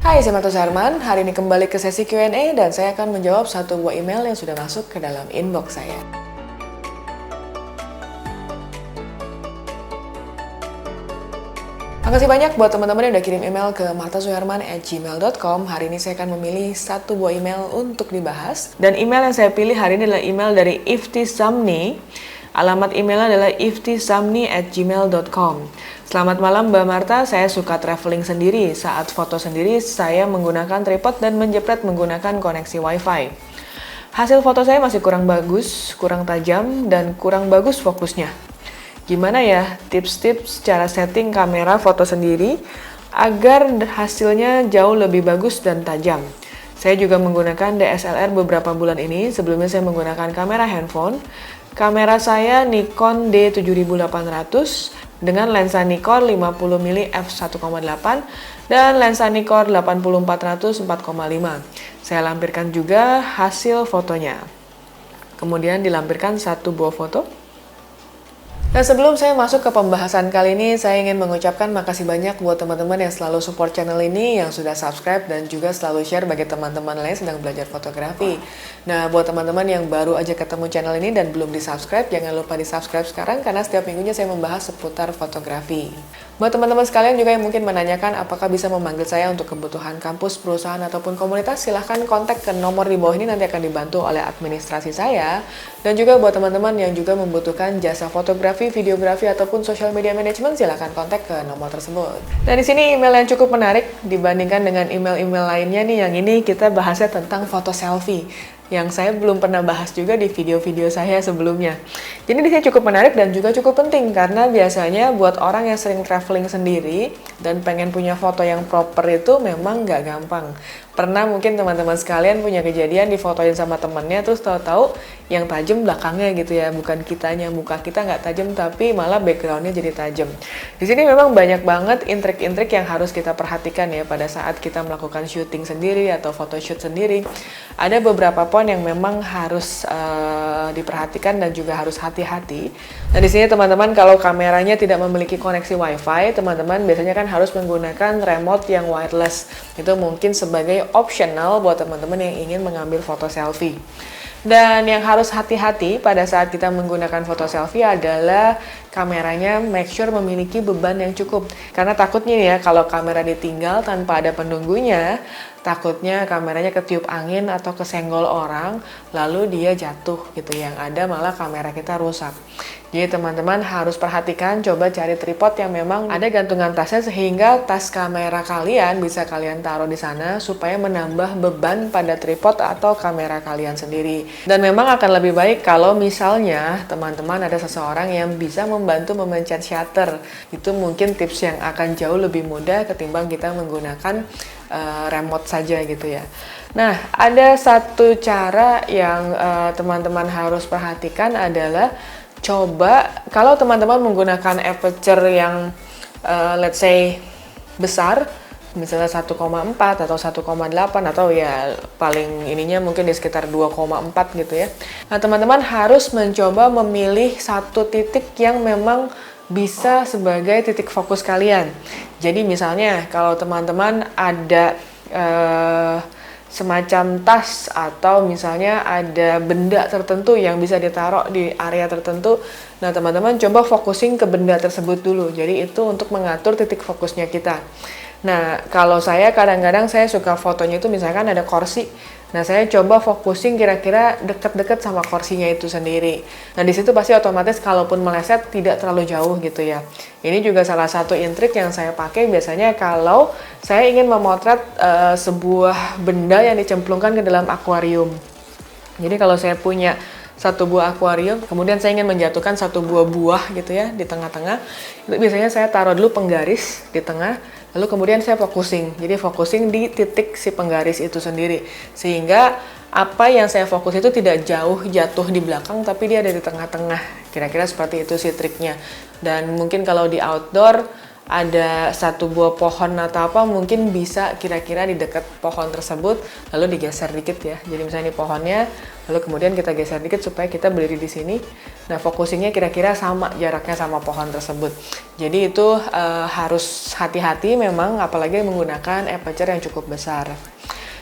Hai, saya Marta Sarman. Hari ini kembali ke sesi Q&A dan saya akan menjawab satu buah email yang sudah masuk ke dalam inbox saya. Makasih banyak buat teman-teman yang udah kirim email ke martasuherman@gmail.com. Hari ini saya akan memilih satu buah email untuk dibahas. Dan email yang saya pilih hari ini adalah email dari Ifti Samni. Alamat emailnya adalah iftisamni@gmail.com. Selamat malam Mbak Marta, saya suka traveling sendiri. Saat foto sendiri, saya menggunakan tripod dan menjepret menggunakan koneksi wifi. Hasil foto saya masih kurang bagus, kurang tajam, dan kurang bagus fokusnya. Gimana ya tips-tips cara setting kamera foto sendiri agar hasilnya jauh lebih bagus dan tajam? Saya juga menggunakan DSLR beberapa bulan ini. Sebelumnya saya menggunakan kamera handphone. Kamera saya Nikon D7800 dengan lensa Nikon 50mm f1.8 dan lensa Nikon 8400 4,5. Saya lampirkan juga hasil fotonya. Kemudian dilampirkan satu buah foto. Nah, sebelum saya masuk ke pembahasan kali ini, saya ingin mengucapkan makasih banyak buat teman-teman yang selalu support channel ini, yang sudah subscribe dan juga selalu share bagi teman-teman lain sedang belajar fotografi. Nah, buat teman-teman yang baru aja ketemu channel ini dan belum di-subscribe, jangan lupa di-subscribe sekarang karena setiap minggunya saya membahas seputar fotografi. Buat teman-teman sekalian juga yang mungkin menanyakan apakah bisa memanggil saya untuk kebutuhan kampus, perusahaan, ataupun komunitas, silahkan kontak ke nomor di bawah ini, nanti akan dibantu oleh administrasi saya. Dan juga buat teman-teman yang juga membutuhkan jasa fotografi, videografi, ataupun social media management, silahkan kontak ke nomor tersebut. Nah, di sini email yang cukup menarik dibandingkan dengan email-email lainnya nih. Yang ini kita bahasnya tentang foto selfie, yang saya belum pernah bahas juga di video-video saya sebelumnya. Jadi di sini cukup menarik dan juga cukup penting karena biasanya buat orang yang sering traveling sendiri dan pengen punya foto yang proper itu memang nggak gampang. Pernah mungkin teman-teman sekalian punya kejadian difotoin sama temennya terus tahu-tahu yang tajam belakangnya gitu ya, bukan kitanya, muka kita nggak tajam tapi malah backgroundnya jadi tajam. Di sini memang banyak banget intrik-intrik yang harus kita perhatikan ya pada saat kita melakukan syuting sendiri atau photoshoot sendiri. Ada beberapa poin yang memang harus diperhatikan dan juga harus hati-hati. Nah, di sini teman-teman kalau kameranya tidak memiliki koneksi wifi, teman-teman biasanya kan harus menggunakan remote yang wireless. Itu mungkin sebagai optional buat teman-teman yang ingin mengambil foto selfie. Dan yang harus hati-hati pada saat kita menggunakan foto selfie adalah kameranya make sure memiliki beban yang cukup. Karena takutnya ya kalau kamera ditinggal tanpa ada penunggunya, takutnya kameranya ketiup angin atau kesenggol orang, lalu dia jatuh gitu. Yang ada malah kamera kita rusak. Jadi teman-teman harus perhatikan, coba cari tripod yang memang ada gantungan tasnya sehingga tas kamera kalian bisa kalian taruh di sana supaya menambah beban pada tripod atau kamera kalian sendiri. Dan memang akan lebih baik kalau misalnya teman-teman ada seseorang yang bisa membantu memencet shutter. Itu mungkin tips yang akan jauh lebih mudah ketimbang kita menggunakan remote saja gitu ya. Nah, ada satu cara yang teman-teman harus perhatikan adalah coba kalau teman-teman menggunakan aperture yang let's say besar, misalnya 1,4 atau 1,8 atau ya paling ininya mungkin di sekitar 2,4 gitu ya. Nah, teman-teman harus mencoba memilih satu titik yang memang bisa sebagai titik fokus kalian. Jadi misalnya kalau teman-teman ada semacam tas atau misalnya ada benda tertentu yang bisa ditaruh di area tertentu, nah teman-teman coba fokusin ke benda tersebut dulu. Jadi itu untuk mengatur titik fokusnya kita. Nah, kalau saya kadang-kadang saya suka fotonya itu misalkan ada kursi. Nah, saya coba fokusin kira-kira deket-deket sama kursinya itu sendiri. Nah, di situ pasti otomatis kalaupun meleset tidak terlalu jauh gitu ya. Ini juga salah satu intrik yang saya pakai biasanya kalau saya ingin memotret sebuah benda yang dicemplungkan ke dalam akuarium. Jadi kalau saya punya satu buah akuarium, kemudian saya ingin menjatuhkan satu buah buah gitu ya di tengah-tengah. Itu biasanya saya taruh dulu penggaris di tengah, lalu kemudian saya focusing. Jadi focusing di titik si penggaris itu sendiri. Sehingga apa yang saya fokus itu tidak jauh jatuh di belakang, tapi dia ada di tengah-tengah. Kira-kira seperti itu sih triknya. Dan mungkin kalau di outdoor, ada satu buah pohon atau apa, mungkin bisa kira-kira di dekat pohon tersebut, lalu digeser dikit ya. Jadi misalnya ini pohonnya, lalu kemudian kita geser dikit supaya kita berdiri di sini. Nah, focusingnya kira-kira sama jaraknya sama pohon tersebut. Jadi itu harus hati-hati memang, apalagi menggunakan aperture yang cukup besar.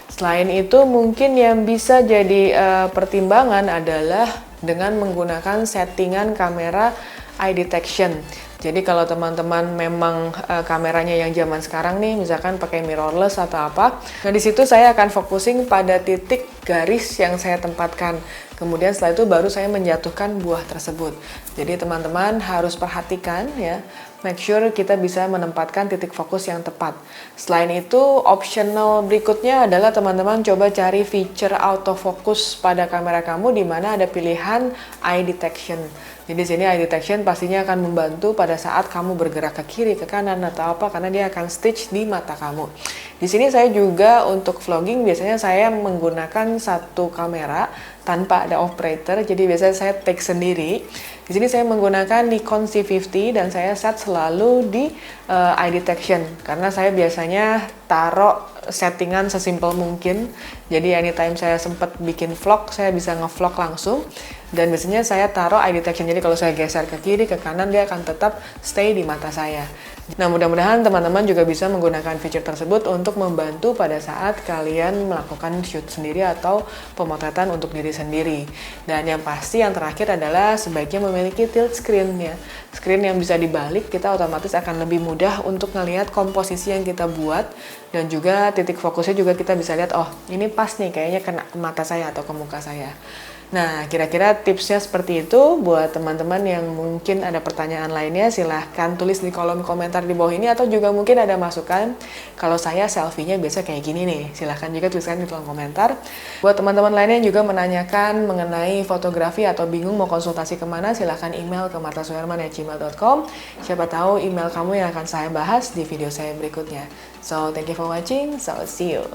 Selain itu, mungkin yang bisa jadi pertimbangan adalah dengan menggunakan settingan kamera eye detection. Jadi kalau teman-teman memang kameranya yang zaman sekarang nih, misalkan pakai mirrorless atau apa, nah di situ saya akan focusing pada titik garis yang saya tempatkan. Kemudian setelah itu baru saya menjatuhkan buah tersebut. Jadi teman-teman harus perhatikan ya, make sure kita bisa menempatkan titik fokus yang tepat. Selain itu, optional berikutnya adalah teman-teman coba cari feature autofocus pada kamera kamu di mana ada pilihan eye detection. Jadi sini eye detection pastinya akan membantu pada saat kamu bergerak ke kiri, ke kanan atau apa, karena dia akan stitch di mata kamu. Di sini saya juga untuk vlogging biasanya saya menggunakan satu kamera tanpa ada operator, jadi biasanya saya take sendiri. Di sini saya menggunakan Nikon C50 dan saya set selalu di eye detection karena saya biasanya taruh settingan sesimpel mungkin. Jadi anytime saya sempat bikin vlog, saya bisa ngevlog langsung. Dan biasanya saya taruh eye detection, jadi kalau saya geser ke kiri, ke kanan, dia akan tetap stay di mata saya. Nah, mudah-mudahan teman-teman juga bisa menggunakan feature tersebut untuk membantu pada saat kalian melakukan shoot sendiri atau pemotretan untuk diri sendiri. Dan yang pasti yang terakhir adalah sebaiknya memiliki tilt screen ya. Screen yang bisa dibalik, kita otomatis akan lebih mudah untuk ngelihat komposisi yang kita buat, dan juga titik fokusnya juga kita bisa lihat, oh ini pas nih kayaknya kena ke mata saya atau ke muka saya. Nah, kira-kira tipsnya seperti itu. Buat teman-teman yang mungkin ada pertanyaan lainnya, silahkan tulis di kolom komentar di bawah ini, atau juga mungkin ada masukan. Kalau saya selfie-nya biasa kayak gini nih, silahkan juga tuliskan di kolom komentar. Buat teman-teman lainnya yang juga menanyakan mengenai fotografi atau bingung mau konsultasi kemana, silahkan email ke martasuherman@gmail.com. Siapa tahu email kamu yang akan saya bahas di video saya berikutnya. So, thank you for watching. So, see you.